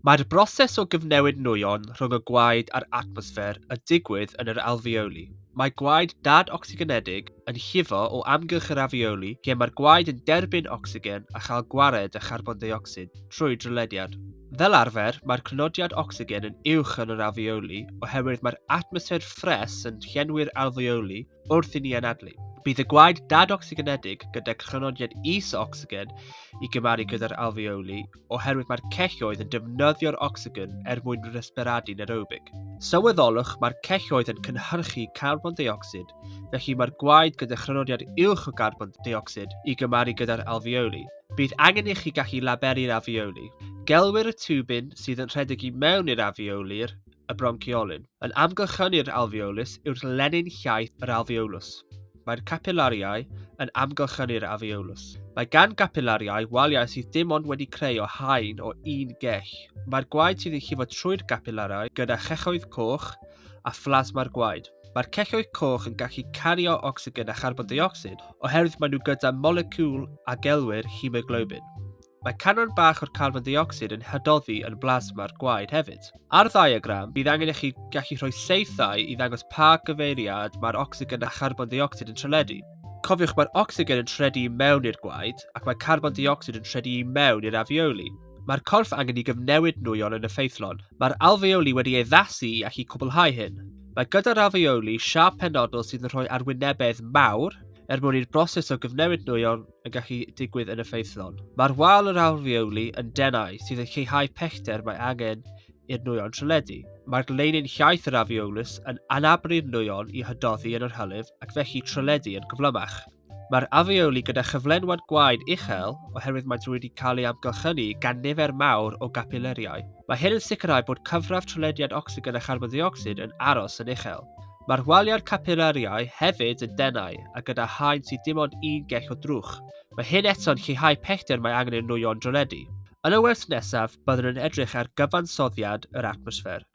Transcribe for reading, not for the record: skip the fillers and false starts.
Mae'r broses o gyfnewid nwyon rhwng y gwaed a'r atmosffer yn digwydd yn yr alfeoli. Mae gwaed dad-ocsigenedig yn llifo o amgylch yr alfeoli, lle mae'r gwaed yn derbyn ocsigen a chael gwared a charbon deuocsid trwy drylediad. Fel arfer, mae'r crynodiad ocsigen yn uwch yn yr alfeoli oherwydd mae'r atmosffer ffres yn llenwi'r alfeoli wrth i ni anadlu. Bydd y gwaed dad-ocsigenedig gyda chrynodiad is-ocsigen i gymaru gyda'r alfeoli oherwydd mae'r celloedd yn defnyddio'r ocsigen mwyn resbiradu aerobig. Sylweddolwch mae'r celloedd yn cynhyrchu carbon deuocsid, felly mae'r gwaed gyda chrynodiad uwch o carbon deuocsid i gymaru gyda'r alfeoli. Bydd angen i chi gallu laberu'r alfeoli. Gelwir y tiwbyn sydd yn rhedeg i mewn i'r alfeoli'r y bronchiolyn. Yn amgylchynu'r alfeolus yw'r lenyn llaeth yr alfeolus. Mae'r capillariau yn amgylchynu'r alfeolus. Mae gan capillariau waliau sydd dim ond wedi creu o haen o un gell. Mae'r gwaed sydd yn llifo trwy'r capillariau gyda chelloedd coch a phlasma'r gwaed. Mae'r celloedd coch yn gallu cario ocsigen a charbon deuocsid oherwydd maen nhw gyda moleciwl a gelwir hemoglobin. Mae canran bach o'r carbon deuocsid yn hydoddi yn blasma'r gwaed hefyd. Ar ddiagram, bydd angen i chi gallu rhoi seithau i ddangos pa gyfeiriad mae'r ocsigen a charbon deuocsid yn treledu. Cofiwch mae'r ocsigen yn tredu i mewn i'r gwaed ac mae carbon deuocsid yn tredu i mewn i'r alfeoli. Mae'r corff angen i gyfnewid nwyon yn effeithlon. Mae'r alfeoli wedi addasu i allu cwblhau hyn. Mae gyda'r alfeoli siâp penodol sydd yn rhoi arwynebedd mawr mwyn i'r broses o gyfnewid nwyon yn gallu digwydd yn effeithlon. Mae'r wal yr alfeoli yn denau sydd yn lleihau pellter mae angen i'r nwyon treledu. Mae'r lenyn llaeth yr alfeolus yn anabru'r nwyon i hydoddi yn yr hylif ac felly treledu yn gyflymach. Mae'r alfeoli gyda chyflenwad gwaed uchel oherwydd maent wedi cael eu amgylchynu gan nifer mawr o gapillariau. Mae hyn yn sicrhau bod cyfraf trelediad ocsigen a charbon deuocsid yn aros yn uchel. Mae'r waliau'r capillariau hefyd yn denau a gyda haen sydd dim ond un gell o drwch. Mae hyn eto'n lleihau pellter mae angen i'r nwyon dreledu. Yn y wers nesaf, byddwn yn edrych ar gyfansoddiad yr atmosffer.